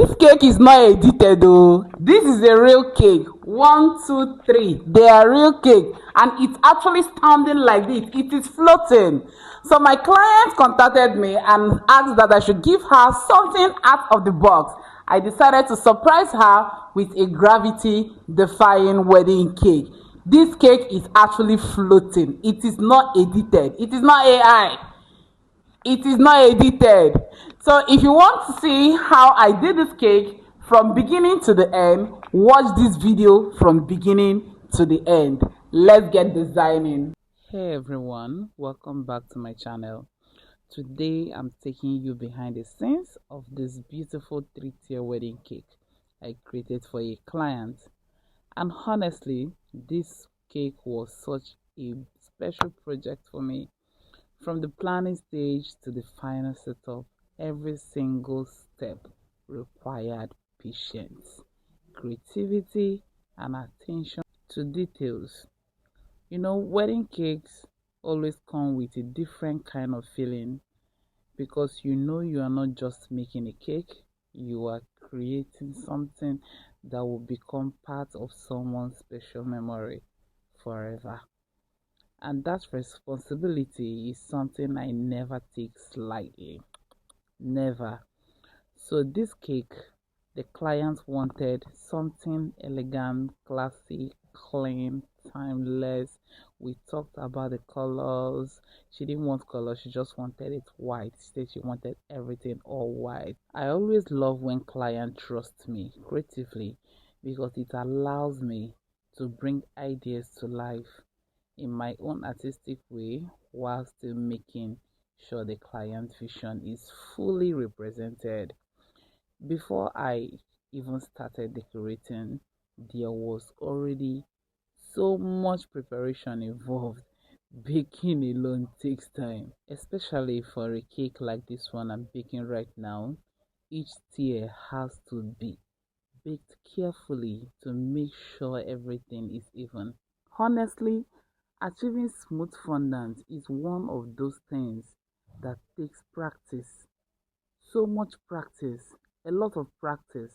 This cake is not edited though. This is a real cake. 1, 2, 3. They are real cake, and it's actually standing like this. It is floating. So my client contacted me and asked that I should give her something out of the box. I decided to surprise her with a gravity-defying wedding cake. This cake is actually floating. It is not edited. It is not AI. It is not edited. So if you want to see how I did this cake from beginning to the end, watch this video from beginning to the end. Let's get designing. Hey everyone, welcome back to my channel. Today I'm taking you behind the scenes of this beautiful 3-tier wedding cake I created for a client. And honestly, this cake was such a special project for me. From the planning stage to the final setup, every single step required patience, creativity, and attention to details. You know, wedding cakes always come with a different kind of feeling because you know you are not just making a cake, you are creating something that will become part of someone's special memory forever. And that responsibility is something I never take lightly. Never. So this cake, the client wanted something elegant, classy, clean, timeless. We talked about the colors. She didn't want color, she just wanted it white. She said she wanted everything all white. I always love when clients trust me creatively because it allows me to bring ideas to life in my own artistic way while still making sure the client vision is fully represented. Before I even started decorating, there was already so much preparation involved. Baking alone takes time, especially for a cake like this one I'm baking right now. Each tier has to be baked carefully to make sure everything is even. Honestly, achieving smooth fondant is one of those things that takes practice. So much practice, a lot of practice.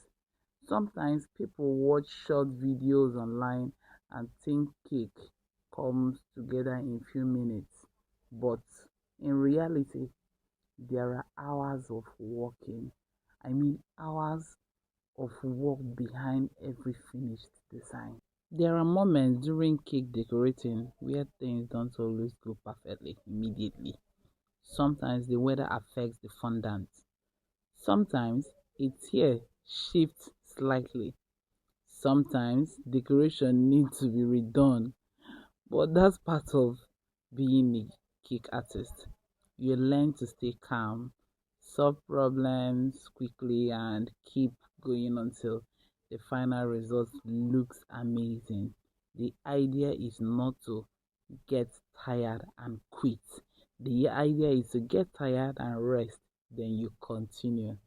Sometimes people watch short videos online and think cake comes together in few minutes. But in reality, there are hours of working. I mean hours of work behind every finished design. There are moments during cake decorating where things don't always go perfectly immediately. Sometimes the weather affects the fondant. Sometimes a tier shifts slightly. Sometimes decoration needs to be redone. But that's part of being a cake artist. You learn to stay calm, solve problems quickly, and keep going until the final result looks amazing. The idea is not to get tired and quit. The idea is to get tired and rest, then you continue.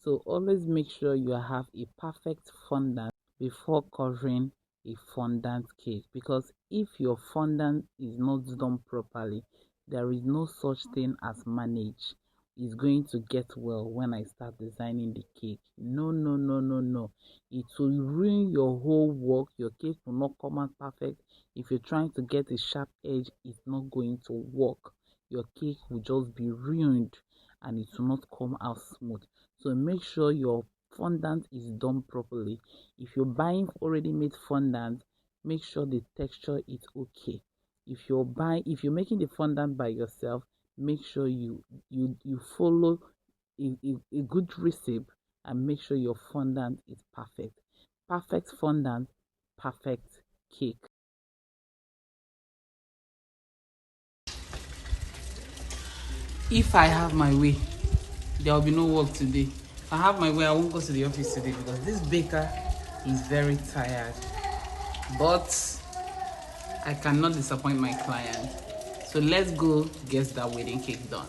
So always make sure you have a perfect fondant before covering a fondant cake, because if your fondant is not done properly, there is no such thing as manage. It's going to get well when I start designing the cake. No, no, no, no, no. It will ruin your whole work. Your cake will not come out perfect. If you're trying to get a sharp edge, it's not going to work. Your cake will just be ruined and it will not come out smooth. So make sure your fondant is done properly. If you're buying already made fondant, make sure the texture is okay. If you're making the fondant by yourself, make sure you follow a good recipe and make sure your fondant is perfect. Perfect fondant, perfect cake. If I have my way, there will be no work today. If I have my way, I won't go to the office today because this baker is very tired. But I cannot disappoint my client. So let's go get that wedding cake done.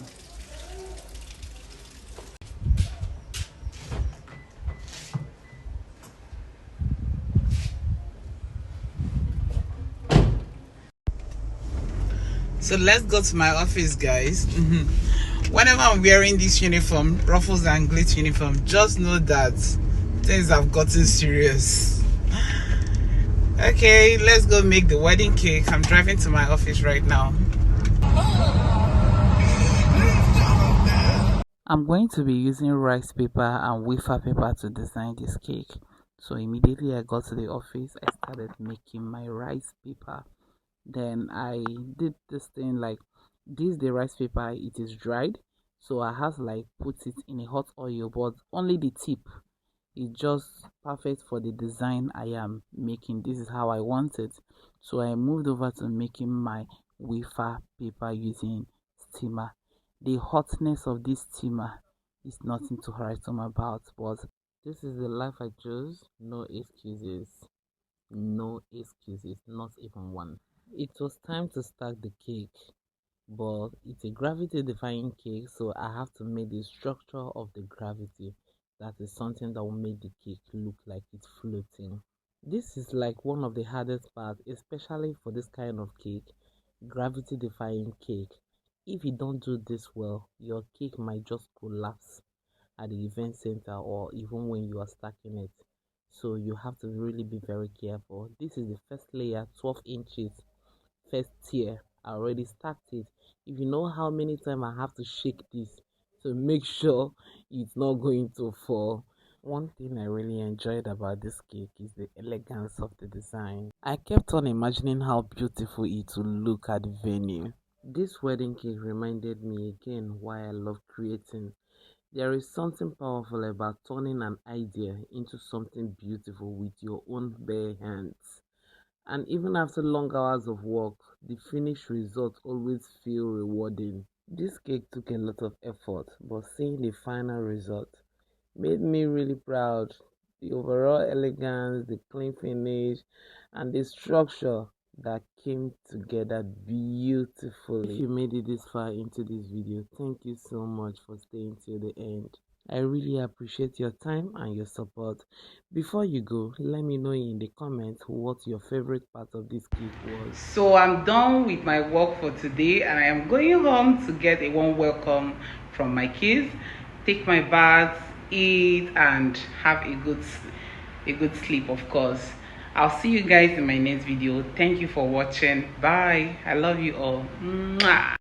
So let's go to my office, guys. Whenever I'm wearing this uniform, ruffles and glitz uniform, just know that Things have gotten serious. Okay, let's go make the wedding cake. I'm driving to my office right now. I'm going to be using rice paper and wafer paper to design this cake. So immediately I got to the office, I started making my rice paper. Then I did this thing like this, the rice paper, it is dried. So I have to like put it in a hot oil, but only the tip is just perfect for the design I am making. This is how I want it. So I moved over to making my wafer paper using steamer. The hotness of this steamer is nothing to write home about, but this is the life I chose. No excuses. No excuses, not even one. It was time to stack the cake, but it's a gravity defying cake, so I have to make the structure of the gravity. That is something that will make the cake look like it's floating. This is like one of the hardest parts, especially for this kind of cake, gravity defying cake. If you don't do this well, your cake might just collapse at the event center or even when you are stacking it. So you have to really be very careful. This is the first layer, 12 inches, first tier. I already stacked it. If you know how many times I have to shake this to make sure it's not going to fall. One thing I really enjoyed about this cake is the elegance of the design. I kept on imagining how beautiful it would look at the venue. This wedding cake reminded me again why I love creating. There is something powerful about turning an idea into something beautiful with your own bare hands. And even after long hours of work, the finished result always feel rewarding. This cake took a lot of effort, but seeing the final result made me really proud. The overall elegance, the clean finish, and the structure that came together beautifully. If you made it this far into this video, thank you so much for staying till the end. I really appreciate your time and your support. Before you go, let me know in the comments what your favorite part of this cake was. So I'm done with my work for today and I am going home to get a warm welcome from my kids, take my bath, eat and have a good sleep, of course. I'll see you guys in my next video. Thank you for watching. Bye. I love you all. Mwah.